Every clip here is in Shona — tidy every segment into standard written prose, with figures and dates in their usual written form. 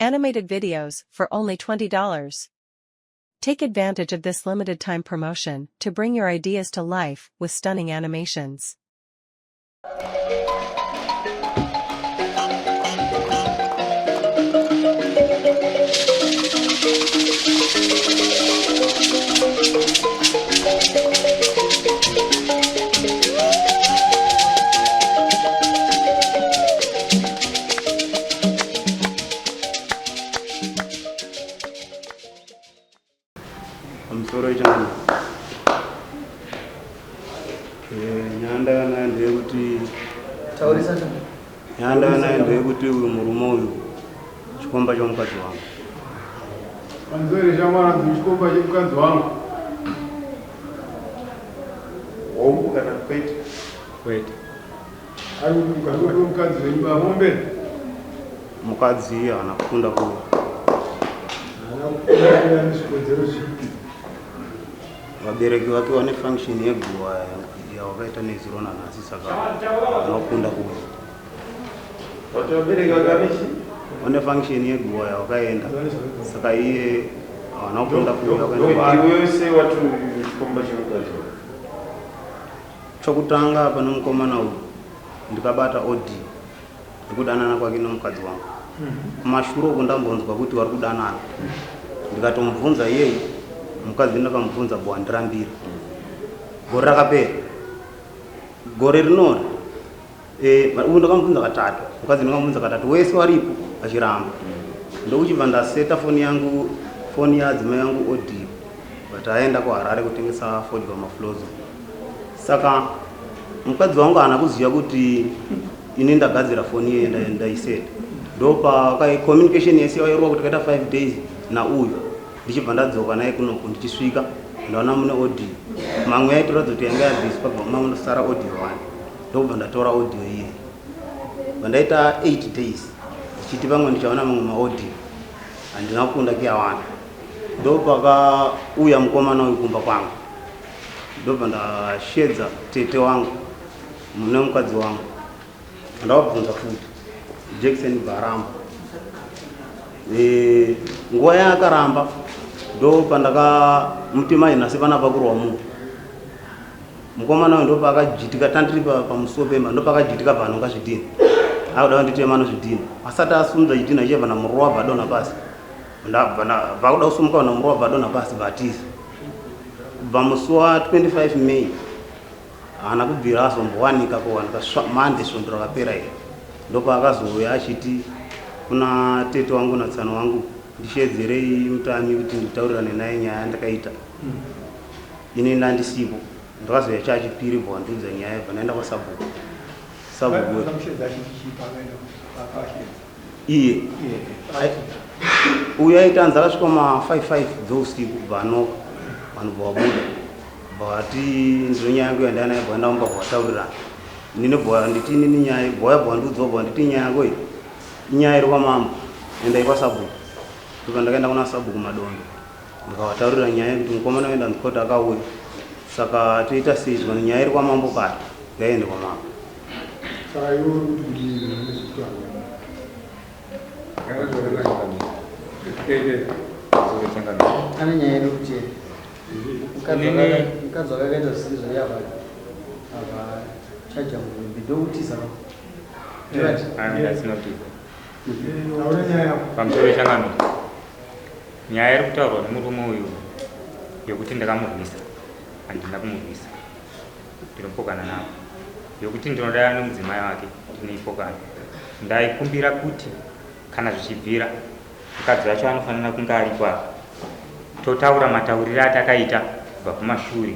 Animated videos for only $20. Take advantage of this limited time promotion to bring your ideas to life with stunning animations. I'm sorry, John. Nyanda na ndebuti. Tauri sana. Nyanda na ndebuti murumoyo. Chikomba cha mkazi wangu. Anzuri jamani, chikomba cha mkazi wangu. Wauka na kweti. Kweti. Ayu mkazi wenye bahombe. Mkazi anakunda kwa. Anakunda nishikozero shipi. Wabereki wake wane function yeguwa ya wakaita nezirona nasi saka wanakunda kuwe. Watu wabereki wakamishi? Wane function yeguwa ya wakaenda saka iye wanakunda kuwe. Wewe se watu chikomba cha mkazi wangu. Chokutanga hapa nomkomana uyu ndikabata odi ndikudanana kwake nomukadzi wangu. Mashuro kundambonzwa kuti vari kudanana ndikatomubvunza yeye mukadzi ndakamubvunza bwandirambira gore rakapera gore rinori uyu ndakamubvunza katatu mukadzi ndakamubvunza katatu wese waripo achiramba ndokuchibva ndaseta foni yadzimai yangu odi but aenda kuHarare kutengesa fodya maflozo. Saka mukadzi wangu haana kuziva kuti ini ndagadzira foni iye ndaiseta ndopa communication yese yairwa kuti kaita 5 days na uyu ndichibva ndadzoka naye kunoku ndichisvika ndaona mune audio mamwe yaitoratidza kuti yanga yabviswa mamwe ndosara audio 1 ndobva ndatora audio iye vandaita 8 days ndichiti pamwe ndichaona mamwe maaudio handina kukunda kuyawana ndopakauya mukomana uyu kumba kwangu ndobva ndashedza tete wangu mune mukadzi wangu ndavabvunza futi Jackson Baramba. Nguva yakaramba ndo pandaka mutima inasi panapa kurwa munhu mukomana uyu ndopa akajitika tandiri pamusuwo pemba ndopa akajitika pano ngazvidhina akuda nditema nozvidhina asati asumudza chidhina chebva namurova bvadona pasi vakuda kusumuka va namurova bvadona pasi bhatiza kubva musi wa 25 May haana kubvira azombowanika kuwanika mande svondo rakapera iri ndopa akazouya achiti kuna tete wangu natsana wangu ndishedzerei mutami kuti nditaurirane naye nyaya yandakaita ini ndandisipo ndakazouya chachipiri bva wandiudza nyaya bva ndaenda kwasabhuku iye uyu aitanzi akasvika ma5 dzousiku bva anoka vanhu bva wabuda bva vati ndiro nyaya yangu yandaya naye bva ndaomba bva wataurirana nine bva nditi nini nyaya bva yabva wandiudzawo bva nditi nyaya yako iyi inyaya iri kwamambo endai kwasabhuku ndopa ndakaenda kuna sabhuku madondo ndikavataurira nyaya kuti mukomana waenda ndikoti akauya saka toita seizwa nyaya iri kwamambo kati ngaende kwamambo. Ane nyaya iri kuti mukadzi wakakaita zvisizvo yava chaja muvimbi ndokuti pamusoro changano nyaya iri kutaurwa nemurume uyu yokuti ndakamurwisa handina kumurwisa ndinopokana navo yokuti ndinodana nemudzimai wake ndinoipokana ndaikumbira kuti kana zvichibvira mukadzi wacho anofanira kunge aripo apa totaura matauriro atakaita kubva kumashure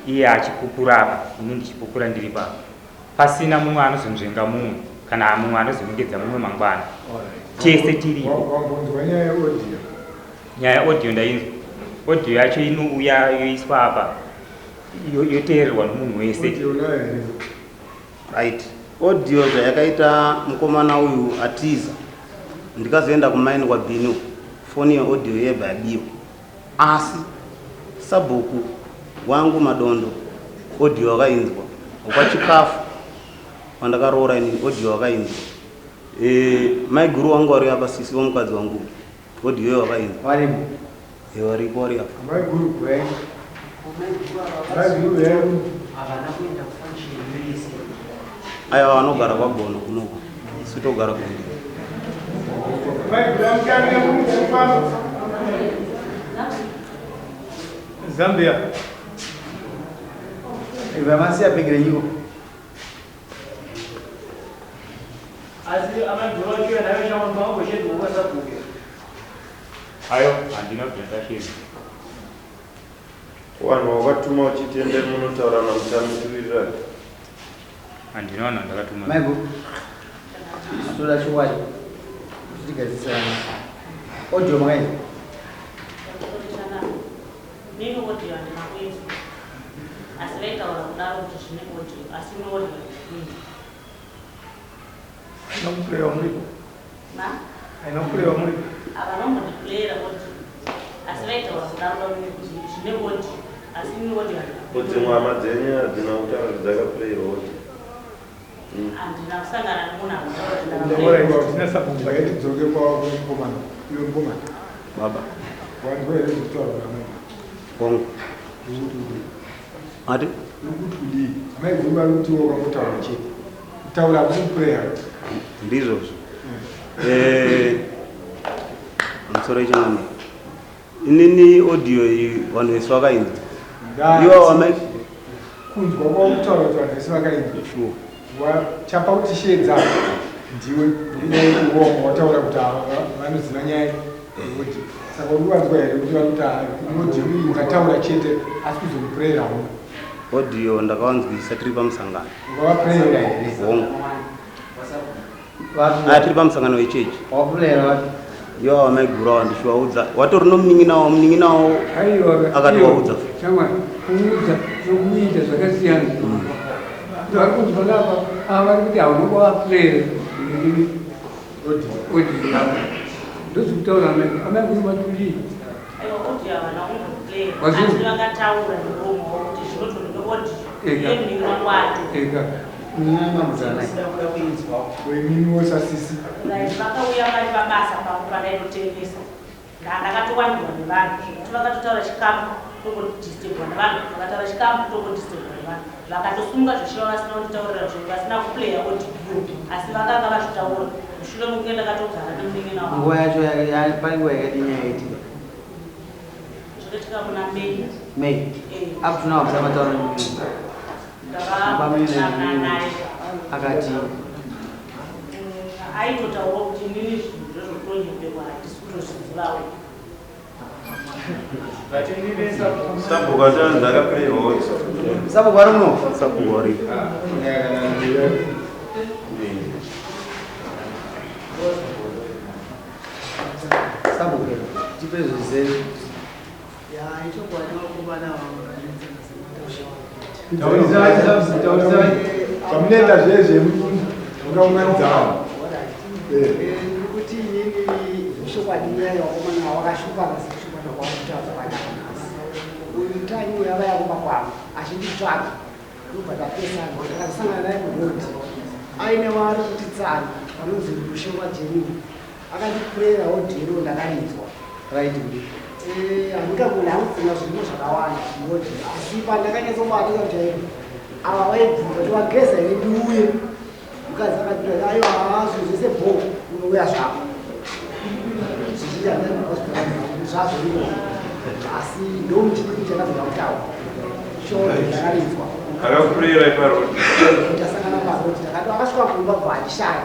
iye achipupura apa ini ndichipupura ndiri papa pasina mumwe anozonzvenga mumwe kana mumwe anozomungedza mumwe mangwana tese tiripo. Nyaya audio ndainzwa audio yacho inouya yoiswa apa yoteererwa nomunhu wese right. Audio zvayakaita mukomana uyu atiza ndikazoenda kumaini kwaBinu foni yeaudio yebva yabiwa asi sabhuku wangu madondo audio wakainzwa wapachikafu pandakaroora inini audio wakainzwa mai guru wangu wari apa sisi wamukadzi wangu odi yoyo wakainza Walimu. waripo wari apa Mai guru kwai. Mai guru yenu. aya vanogara kwagono kunoko sitogara kundi Mai guru amkani yamukupa. Zambia. Iva masi apengere nyiko. Asi amaguru akiwa nayo chama mpango kwetu kuweza kuge. Ayo andina kuenda shiri. Wanhu wakatuma uchitende munotaura namutamutirira. Andinoona ndakatuma. Maibu. Toda chwali. Kutigazisana. Ojo magai. Mimi wote andina kwetu. Asileta wala kudaro tushine wote. Asini wote. Nampulira omuli. Na? Nampulira omuli. Abanomba diplera wote. Asileta wala kudaro tushine wote. Asini wote. Kuti mwama dzenye hadzina kutaura dzakaplay wote. Andina kusangana nemuna Ndabona iwa tinasa kumba yetu dzoke kwa ngomana. Iyo ngomana. baba Wangu wele kutoa kama. kwangu ati Ukutuli. Mai guru baluti wo kamutaura chete. Taura kuti prayer. ndizvozvo amusoro ichanani inini audio iyi vanhu vese vakainza iwo wamai Kunzwa kwa kutaura kuti vanhu vese vakainza. sure Wachapa kuti shedza ndiwe uwo wataura kuti vanoziva nyaya yekuti saka uri wanzwa here kuti vakuti ukataura chete asi kuzomuprayera uno audio ndakavanzwisa tiri pamusangano Wavaprayera here. hongu Watu. aya tiri pamusangano wechechi Waprayera watu. iwo wamaigura wandishivaudza watori nomunin'inawo akati waudza Chama kuudza nokuita zvakasiyana. Vari kuti panapa vari kuti hauna kuvaprayera odi yavo ndozikutaura amai kuri matuli Ayo wote abanomba diplera. Wazungu. Asi vakataura muromo wote zvinotoda wote. Ega. Yemini wakwati. ega Mnanga mzana. wemini wosasisi Vakauya vari pabasa pangu padainotengesa. Ndakatowanirwa nevanhu. Kuti vakatotaura chikamu tokodhisturbwa nevanhu. Vakataura chikamu tokodhisturbwa nevanhu. Vakatosunga zvishiva vasina kunditaurira zvinhu vasina kuplaya audio. Asi vakanga vazvitaura. Mushure mokunge ndakatogara nemunin'ina wangu. Nguva yacho pane nguva yakadini yaitika. Zvinoitika muna Mei. Mei. Up to now mataura Ndakataura naye. akati Aitotaura kuti inini zvinhu zvezvotonyepekwa handisi kutozvizivawo. Sabhuku achana dzakaplay wote. sabu kwari muno. sabu wari Sabu tipe zvezeri. taurizai pamunoenda zvezve mukaunganidzana Kuti inini zvokwadi nyaya yakomana wakashupa kasi kushupa kwakutaura zvakanaka. Uyu mutanyi uyu ava yakuba kwangu achinditsvaka ndobva tapesana ndakasangana naye mugodi aine vari kuti tsani vanonzi rushengwa jenini akandipurera odhero ndakaidzwa Right. handingagoni hamupfunga zvinhu zvakawanda mugodi asi pandakanyatsobatira kuti aivo ava vaibvunza kuti wageza here ndiuye mukadzi akapira aiwa zviro zvese bhoko unouya zvako zvazvo io asi ndomuchidiki chakabvira kutaura shoo ndakaridzwa Akakuplayera iparodi. ndasangana paroti ndakati akasvika kumba bva achishaya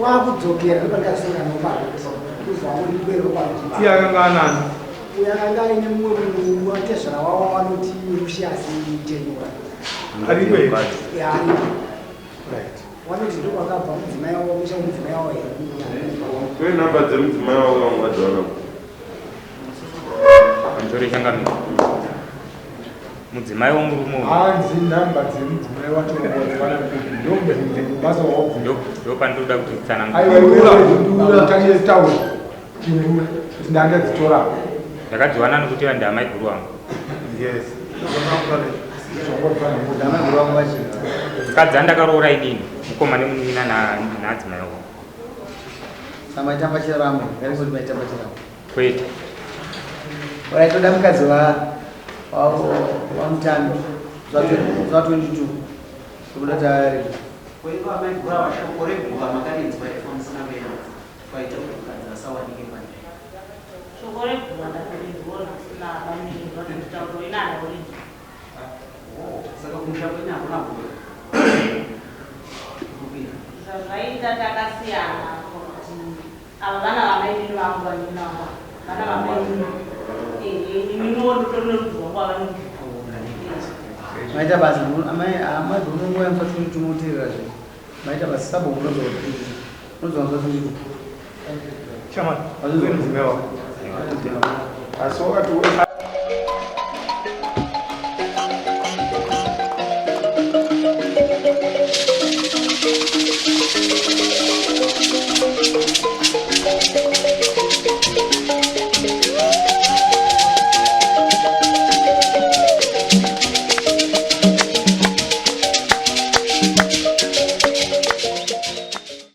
wakudzokera ndopandikasangana noparoti kuzvamo ndikwereko paroti ti akanga anani uyo akanga aine mumwe munhu watezvara wavo vanoti rushiyasi jenyura arikwe wanoti ndokwakabva mudzimai wavo musha mudzimai wavo here Kune namba dzemudzimai wako wamwadzaona. Anzore changamira. Mudzimai womurume uyu hanzi nhamba dzemudzimai watongoana ndobasa wabvu ndo pandinoda kuti tsanangura. aiwautangire taura kindura kuti ndandadzitora Ndakadziwana nokuti iva ndamai guru wangu. yes Mukadzi andakaroora inini mukoma nemunin'ina naadzimai wangu. Samaita pachiramo, ngari kuti maita pachiramo. kwete Toda mukadzi wamutambi zva 22 kubuda tari Kwa maigura washoko regula makarinzwa efomusina vena kwaita kukadzi asawanike pani. Shoko regula ndakurinzwona sina vamiri vanonditauro inana urinzi. Saka kumusha kwenya hakuna kuda. Zvaita takasiyana kuti ava vana vamainini vangu vaninava vana vamainini ininonotonorudzwa kwavanoti maita basi amadhunungu yamfatumutirira zve maita basi sabo unozonzwa Chairman, muzimewa. Aso wakati